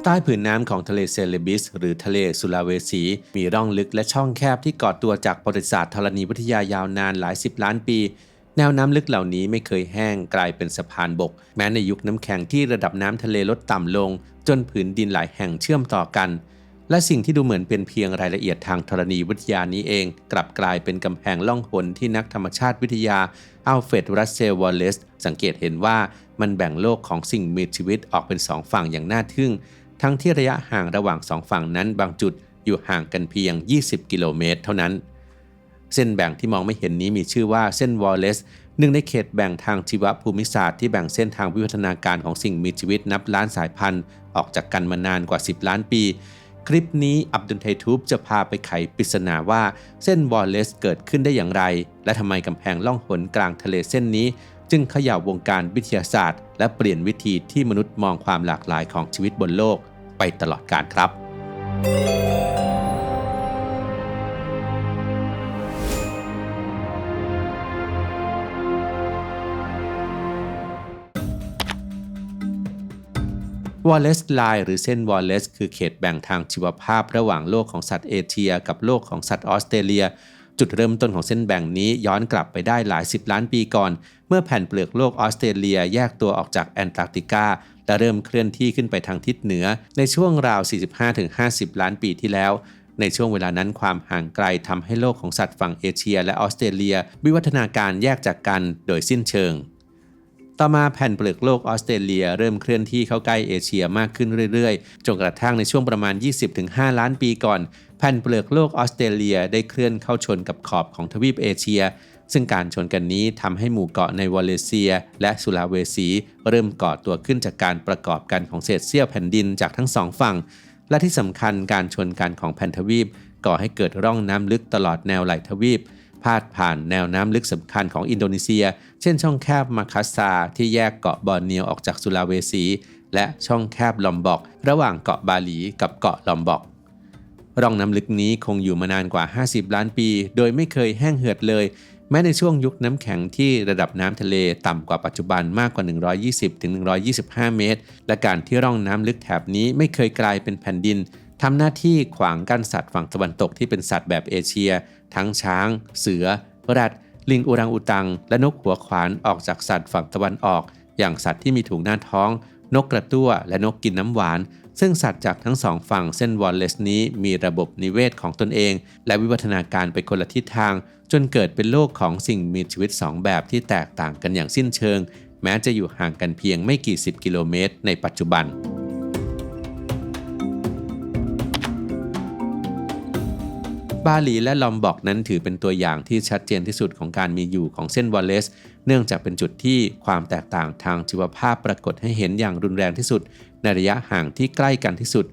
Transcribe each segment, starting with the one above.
ใต้ผืนน้ำของทะเลเซเลบิสหรือทะเลสุลาเวสีมีร่องลึกและช่องแคบที่ก่อตัวจากประวัติศาสตร์ธรณีวิทยายาวนานหลายสิบล้านปีแนวน้ำลึกเหล่านี้ไม่เคยแห้งกลายเป็นสะพานบกแม้ในยุคน้ำแข็งที่ระดับน้ำทะเลลดต่ำลงจนผืนดินหลายแห่งเชื่อมต่อกันและสิ่งที่ดูเหมือนเป็นเพียงรายละเอียดทางธรณีวิทยานี้เองกลับกลายเป็นกำแพงล่องหนที่นักธรรมชาติวิทยาอัลเฟรด รัสเซล วอลเลซสังเกตเห็นว่ามันแบ่งโลกของสิ่งมีชีวิตออกเป็นสองฝั่งอย่างน่าทึ่งทั้งที่ระยะห่างระหว่างสองฝั่งนั้นบางจุดอยู่ห่างกันเพียง20 กิโลเมตรเท่านั้นเส้นแบ่งที่มองไม่เห็นนี้มีชื่อว่าเส้นวอลเลซหนึ่งในเขตแบ่งทางชีวภูมิศาสตร์ที่แบ่งเส้นทางวิวัฒนาการของสิ่งมีชีวิตนับล้านสายพันธุ์ออกจากกันมานานกว่า10 ล้านปีคลิปนี้อับดุลไททูบจะพาไปไขปริศนาว่าเส้นวอลเลซเกิดขึ้นได้อย่างไรและทำไมกำแพงล่องหนกลางทะเลเส้นนี้จึงเขย่าวงการวิทยาศาสตร์และเปลี่ยนวิธีที่มนุษย์มองความหลากหลายของชีวิตบนโลกไปตลอดกาลครับ วอลเลซไลน์หรือเส้นวอลเลซคือเขตแบ่งทางชีวภาพระหว่างโลกของสัตว์เอเชียกับโลกของสัตว์ออสเตรเลียจุดเริ่มต้นของเส้นแบ่งนี้ย้อนกลับไปได้หลาย10 ล้านปีก่อนเมื่อแผ่นเปลือกโลกออสเตรเลียแยกตัวออกจากแอนตาร์กติกาและเริ่มเคลื่อนที่ขึ้นไปทางทิศเหนือในช่วงราว 45-50 ล้านปีที่แล้วในช่วงเวลานั้นความห่างไกลทำให้โลกของสัตว์ฝั่งเอเชียและออสเตรเลียวิวัฒนาการแยกจากกันโดยสิ้นเชิงต่อมาแผ่นเปลือกโลกออสเตรเลียเริ่มเคลื่อนที่เข้าใกล้เอเชียมากขึ้นเรื่อยๆจนกระทั่งในช่วงประมาณ 20-5 ล้านปีก่อนแผ่นเปลือกโลกออสเตรเลียได้เคลื่อนเข้าชนกับขอบของทวีปเอเชียซึ่งการชนกันนี้ทำให้หมู่เกาะในวอลเลเซียและสุลาเวสีเริ่มก่อตัวขึ้นจากการประกอบกันของเศษเสี้ยวแผ่นดินจากทั้งสองฝั่งและที่สำคัญการชนกันของแผ่นทวีปก่อให้เกิดร่องน้ำลึกตลอดแนวไหล่ทวีปพาดผ่านแนวน้ำลึกสำคัญของอินโดนีเซียเช่นช่องแคบมาคัสซาที่แยกเกาะบอร์เนียวออกจากสุลาเวสีและช่องแคบลอมบอกระหว่างเกาะบาหลีกับเกาะลอมบอกร่องน้ำลึกนี้คงอยู่มานานกว่า50 ล้านปีโดยไม่เคยแห้งเหือดเลยแม้ในช่วงยุคน้ำแข็งที่ระดับน้ำทะเลต่ำกว่าปัจจุบันมากกว่า120-125 เมตรและการที่ร่องน้ำลึกแถบนี้ไม่เคยกลายเป็นแผ่นดินทำหน้าที่ขวางกั้นสัตว์ฝั่งตะวันตกที่เป็นสัตว์แบบเอเชียทั้งช้างเสือแรดลิงอูรังอูตังและนกหัวขวานออกจากสัตว์ฝั่งตะวันออกอย่างสัตว์ที่มีถุงหน้าท้องนกกระตั้วและนกกินน้ำหวานซึ่งสัตว์จากทั้งสองฝั่งเส้นวอลเลซนี้มีระบบนิเวศของตนเองและวิวัฒนาการไปคนละทิศทางจนเกิดเป็นโลกของสิ่งมีชีวิต2แบบที่แตกต่างกันอย่างสิ้นเชิงแม้จะอยู่ห่างกันเพียงไม่กี่10 กิโลเมตรในปัจจุบันบาหลีและลอมบอกนั้นถือเป็นตัวอย่างที่ชัดเจนที่สุดของการมีอยู่ของเส้นวอลเลซเนื่องจากเป็นจุดที่ความแตกต่างทางชีวภาพปรากฏให้เห็นอย่างรุนแรงที่สุดในระยะห่างที่ใกล้กันที่สุด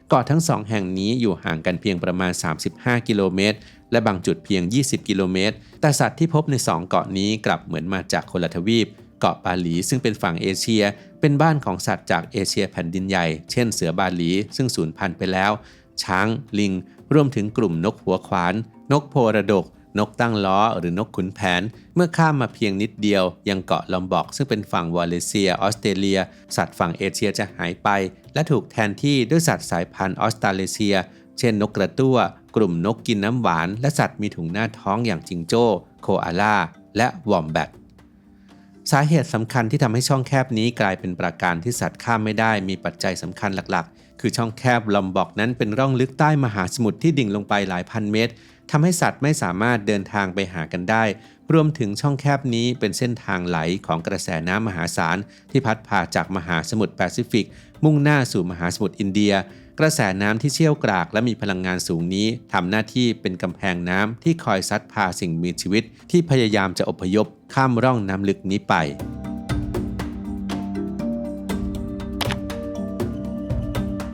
เกาะทั้ง2แห่งนี้อยู่ห่างกันเพียงประมาณ35 กิโลเมตรและบางจุดเพียง20 กิโลเมตรแต่สัตว์ที่พบใน2เกาะนี้กลับเหมือนมาจากคนละทวีปเกาะบาหลีซึ่งเป็นฝั่งเอเชียเป็นบ้านของสัตว์จากเอเชียแผ่นดินใหญ่เช่นเสือบาหลีซึ่งสูญพันธุ์ไปแล้วช้างลิงรวมถึงกลุ่มนกหัวขวานนกโพระดกนกตั้งล้อหรือนกขุนแผนเมื่อข้ามมาเพียงนิดเดียวยังเกาะลอมบอกซึ่งเป็นฝั่งวอลเลเซียออสเตรเลียสัตว์ฝั่งเอเชียจะหายไปและถูกแทนที่ด้วยสัตว์สายพันธุ์ออสตราเลเซียเช่นนกกระตั้วกลุ่มนกกินน้ำหวานและสัตว์มีถุงหน้าท้องอย่างจิงโจ้โคอาลาและวอมแบทสาเหตุสำคัญที่ทำให้ช่องแคบนี้กลายเป็นปราการที่สัตว์ข้ามไม่ได้มีปัจจัยสำคัญหลักๆคือช่องแคบลอมบอกนั้นเป็นร่องลึกใต้มหาสมุทรที่ดิ่งลงไปหลายพันเมตรทำให้สัตว์ไม่สามารถเดินทางไปหากันได้รวมถึงช่องแคบนี้เป็นเส้นทางไหลของกระแสน้ำมหาศาลที่พัดพาจากมหาสมุทรแปซิฟิกมุ่งหน้าสู่มหาสมุทรอินเดียกระแสน้ำที่เชี่ยวกรากและมีพลังงานสูงนี้ทำหน้าที่เป็นกำแพงน้ำที่คอยซัดพาสิ่งมีชีวิตที่พยายามจะอพยพข้ามร่องน้ำลึกนี้ไป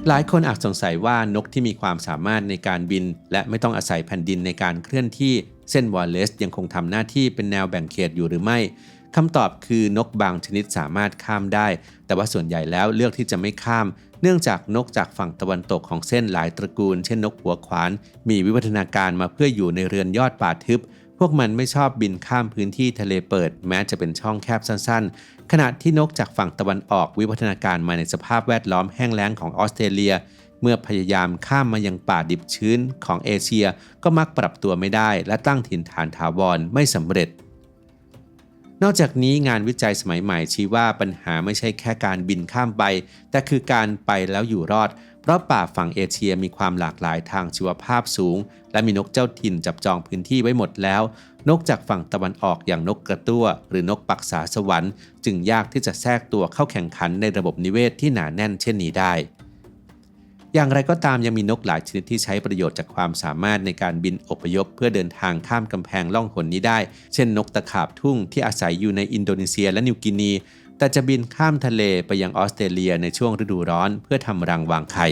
หลายคนอาจสงสัยว่านกที่มีความสามารถในการบินและไม่ต้องอาศัยแผ่นดินในการเคลื่อนที่เส้นวอลเลซยังคงทำหน้าที่เป็นแนวแบ่งเขตอยู่หรือไม่คำตอบคือนกบางชนิดสามารถข้ามได้แต่ว่าส่วนใหญ่แล้วเลือกที่จะไม่ข้ามเนื่องจากนกจากฝั่งตะวันตกของเส้นหลายตระกูลเช่นนกหัวขวานมีวิวัฒนาการมาเพื่ออยู่ในเรือนยอดป่าทึบ พวกมันไม่ชอบบินข้ามพื้นที่ทะเลเปิดแม้จะเป็นช่องแคบสั้นๆขณะที่นกจากฝั่งตะวันออกวิวัฒนาการมาในสภาพแวดล้อมแห้งแล้งของออสเตรเลียเมื่อพยายามข้ามมายังป่าดิบชื้นของเอเชียก็มักปรับตัวไม่ได้และตั้งถิ่นฐานถาวรไม่สำเร็จนอกจากนี้งานวิจัยสมัยใหม่ชี้ว่าปัญหาไม่ใช่แค่การบินข้ามไปแต่คือการไปแล้วอยู่รอดเพราะป่าฝั่งเอเชียมีความหลากหลายทางชีวภาพสูงและมีนกเจ้าถิ่นจับจองพื้นที่ไว้หมดแล้วนกจากฝั่งตะวันออกอย่างนกกระตั้วหรือนกปักษาสวรรค์จึงยากที่จะแทรกตัวเข้าแข่งขันในระบบนิเวศที่หนาแน่นเช่นนี้ได้อย่างไรก็ตามยังมีนกหลายชนิดที่ใช้ประโยชน์จากความสามารถในการบินอพยพเพื่อเดินทางข้ามกำแพงล่องหนนี้ได้เช่นนกตะขาบทุ่งที่อาศัยอยู่ในอินโดนีเซียและนิวกินีแต่จะบินข้ามทะเลไปยังออสเตรเลียในช่วงฤดูร้อนเพื่อทำรังวางไข่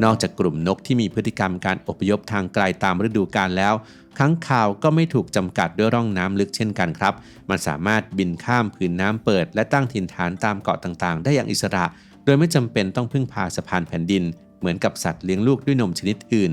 นอกจากกลุ่มนกที่มีพฤติกรรมการอพยพทางไกลตามฤดูกาลแล้วค้างคาวก็ไม่ถูกจำกัดด้วยร่องน้ำลึกเช่นกันครับมันสามารถบินข้ามผืนน้ำเปิดและตั้งถิ่นฐานตามเกาะต่างๆได้อย่างอิสระโดยไม่จำเป็นต้องพึ่งพาสะพานแผ่นดินเหมือนกับสัตว์เลี้ยงลูกด้วยนมชนิดอื่น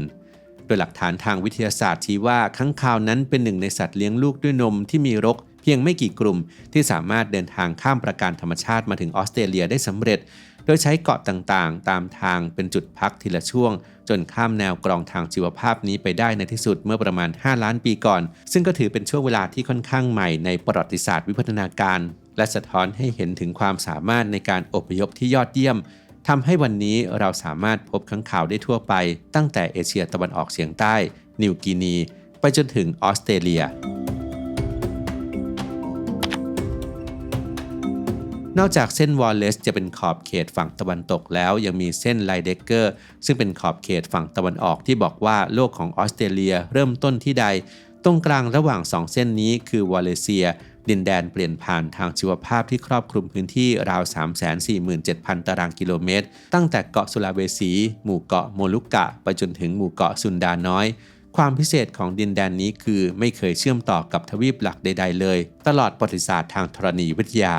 โดยหลักฐานทางวิทยาศาสตร์ชี้ว่าค้างคาวนั้นเป็นหนึ่งในสัตว์เลี้ยงลูกด้วยนมที่มีรกเพียงไม่กี่กลุ่มที่สามารถเดินทางข้ามปราการธรรมชาติมาถึงออสเตรเลียได้สำเร็จโดยใช้เกาะต่างๆตามทางเป็นจุดพักทีละช่วงจนข้ามแนวกรองทางชีวภาพนี้ไปได้ในที่สุดเมื่อประมาณ5ล้านปีก่อนซึ่งก็ถือเป็นช่วงเวลาที่ค่อนข้างใหม่ในประวัติศาสตร์วิวัฒนาการและสะท้อนให้เห็นถึงความสามารถในการอพยพที่ยอดเยี่ยมทำให้วันนี้เราสามารถพบค้างคาวได้ทั่วไปตั้งแต่เอเชียตะวันออกเฉียงใต้นิวกินีไปจนถึงออสเตรเลียนอกจากเส้นวอลเลซจะเป็นขอบเขตฝั่งตะวันตกแล้วยังมีเส้นไลเดเกอร์ซึ่งเป็นขอบเขตฝั่งตะวันออกที่บอกว่าโลกของออสเตรเลียเริ่มต้นที่ใดตรงกลางระหว่าง2เส้นนี้คือวอลเลเซียดินแดนเปลี่ยนผ่านทางชีวภาพที่ครอบคลุมพื้นที่ราว 347,000 ตารางกิโลเมตรตั้งแต่เกาะสุลาเวสีหมู่เกาะโมลุกะไปจนถึงหมู่เกาะซุนดาน้อยความพิเศษของดินแดนนี้คือไม่เคยเชื่อมต่อกับทวีปหลักใดๆเลยตลอดประวัติศาสตร์ทางธรณีวิทยา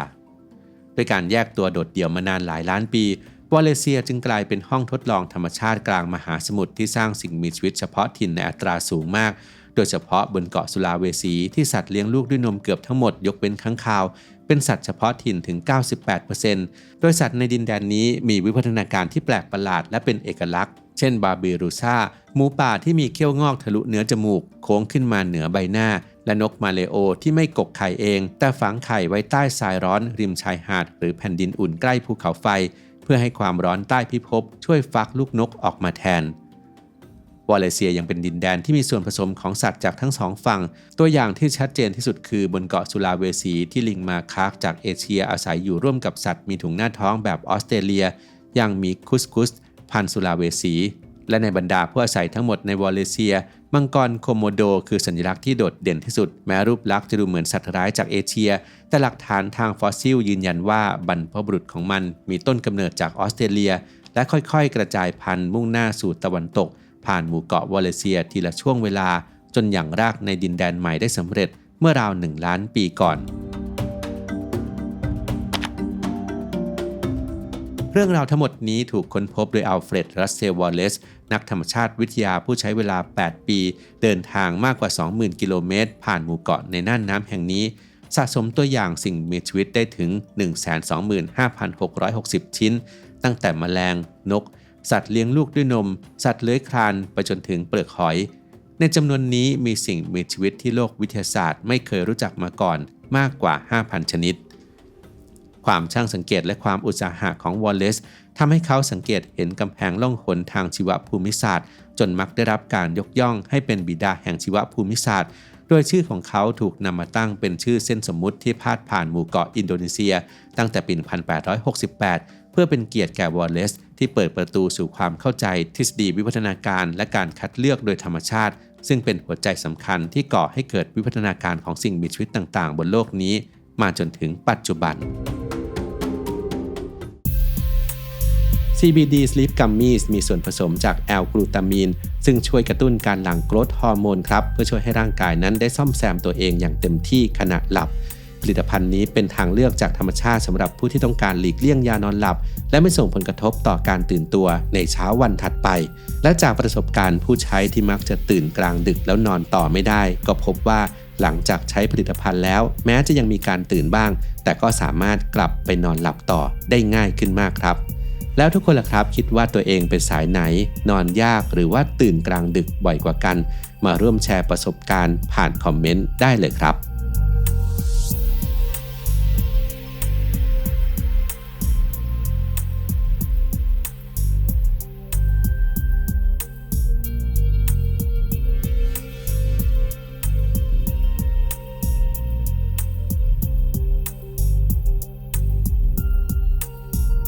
ด้วยการแยกตัวโดดเดี่ยวมานานหลายล้านปีวอลเลเซียจึงกลายเป็นห้องทดลองธรรมชาติกลางมหาสมุทรที่สร้างสิ่งมีชีวิตเฉพาะถิ่นในอัตราสูงมากโดยเฉพาะบนเกาะสุลาเวสีที่สัตว์เลี้ยงลูกด้วยนมเกือบทั้งหมดยกเว้นค้างคาวเป็นสัตว์เฉพาะถิ่นถึง 98% โดยสัตว์ในดินแดนนี้มีวิวัฒนาการที่แปลกประหลาดและเป็นเอกลักษณ์เช่นบาบิรูซาหมูป่าที่มีเขี้ยวงอกทะลุเนื้อจมูกโค้งขึ้นมาเหนือใบหน้าและนกมาเลโอที่ไม่กกไข่เองแต่ฝังไข่ไว้ใต้ทรายร้อนริมชายหาดหรือแผ่นดินอุ่นใกล้ภูเขาไฟเพื่อให้ความร้อนใต้พิภพช่วยฟักลูกนกออกมาแทนวอลเลเซียยังเป็นดินแดนที่มีส่วนผสมของสัตว์จากทั้งสองฝั่งตัวอย่างที่ชัดเจนที่สุดคือบนเกาะสุลาเวสีที่ลิงมาคาร์กจากเอเชียอาศัยอยู่ร่วมกับสัตว์มีถุงหน้าท้องแบบออสเตรเลียอย่างหมีคุสคุสพันธุ์สุลาเวสีและในบรรดาผู้อาศัยทั้งหมดในวอลเลเซียมังกรโคโมโดคือสัญลักษณ์ที่โดดเด่นที่สุดแม้รูปลักษณ์จะดูเหมือนสัตว์ร้ายจากเอเชียแต่หลักฐานทางฟอสซิลยืนยันว่าบรรพบุรุษของมันมีต้นกำเนิดจากออสเตรเลียและค่อยๆกระจายพันธุ์มุ่งหน้าสู่ตะวันตกผ่านหมู่เกาะวอลเลเซียทีละช่วงเวลาจนหยั่งรากในดินแดนใหม่ได้สำเร็จเมื่อราว1 ล้านปีก่อนเรื่องราวทั้งหมดนี้ถูกค้นพบโดยอัลเฟรด รัสเซล วอลเลซนักธรรมชาติวิทยาผู้ใช้เวลา8 ปีเดินทางมากกว่า 20,000 กิโลเมตรผ่านหมู่เกาะในน่านน้ำแห่งนี้สะสมตัวอย่างสิ่งมีชีวิตได้ถึง 125,660 ชิ้นตั้งแต่แมลงนกสัตว์เลี้ยงลูกด้วยนมสัตว์เลื้อยคลานไปจนถึงเปลือกหอยในจำนวนนี้มีสิ่งมีชีวิตที่โลกวิทยาศาสตร์ไม่เคยรู้จักมาก่อนมากกว่า 5,000 ชนิดความช่างสังเกตและความอุตสาหะของวอลเลซทำให้เขาสังเกตเห็นกำแพงล่องหนทางชีวภูมิศาสตร์จนมักได้รับการยกย่องให้เป็นบิดาแห่งชีวภูมิศาสตร์โดยชื่อของเขาถูกนำมาตั้งเป็นชื่อเส้นสมมุติที่พาดผ่านหมู่เกาะอินโดนีเซียตั้งแต่ปี 1868 เพื่อเป็นเกียรติแก่วอลเลซที่เปิดประตูสู่ความเข้าใจทฤษฎีวิวัฒนาการและการคัดเลือกโดยธรรมชาติซึ่งเป็นหัวใจสำคัญที่ก่อให้เกิดวิวัฒนาการของสิ่งมีชีวิตต่างๆบนโลกนี้มาจนถึงปัจจุบันCBD Sleep Gummies มีส่วนผสมจากแอลกลูตามีนซึ่งช่วยกระตุ้นการหลั่งโกรทฮอร์โมนครับเพื่อช่วยให้ร่างกายนั้นได้ซ่อมแซมตัวเองอย่างเต็มที่ขณะหลับ ผลิตภัณฑ์นี้เป็นทางเลือกจากธรรมชาติสำหรับผู้ที่ต้องการหลีกเลี่ยงยานอนหลับและไม่ส่งผลกระทบต่อการตื่นตัวในเช้าวันถัดไปและจากประสบการณ์ผู้ใช้ที่มักจะตื่นกลางดึกแล้วนอนต่อไม่ได้ก็พบว่าหลังจากใช้ผลิตภัณฑ์แล้วแม้จะยังมีการตื่นบ้างแต่ก็สามารถกลับไปนอนหลับต่อได้ง่ายขึ้นมากครับแล้วทุกคนล่ะครับคิดว่าตัวเองเป็นสายไหนนอนยากหรือว่าตื่นกลางดึกบ่อยกว่ากันมาร่วมแชร์ประสบการณ์ผ่านคอมเมนต์ได้เลยครับ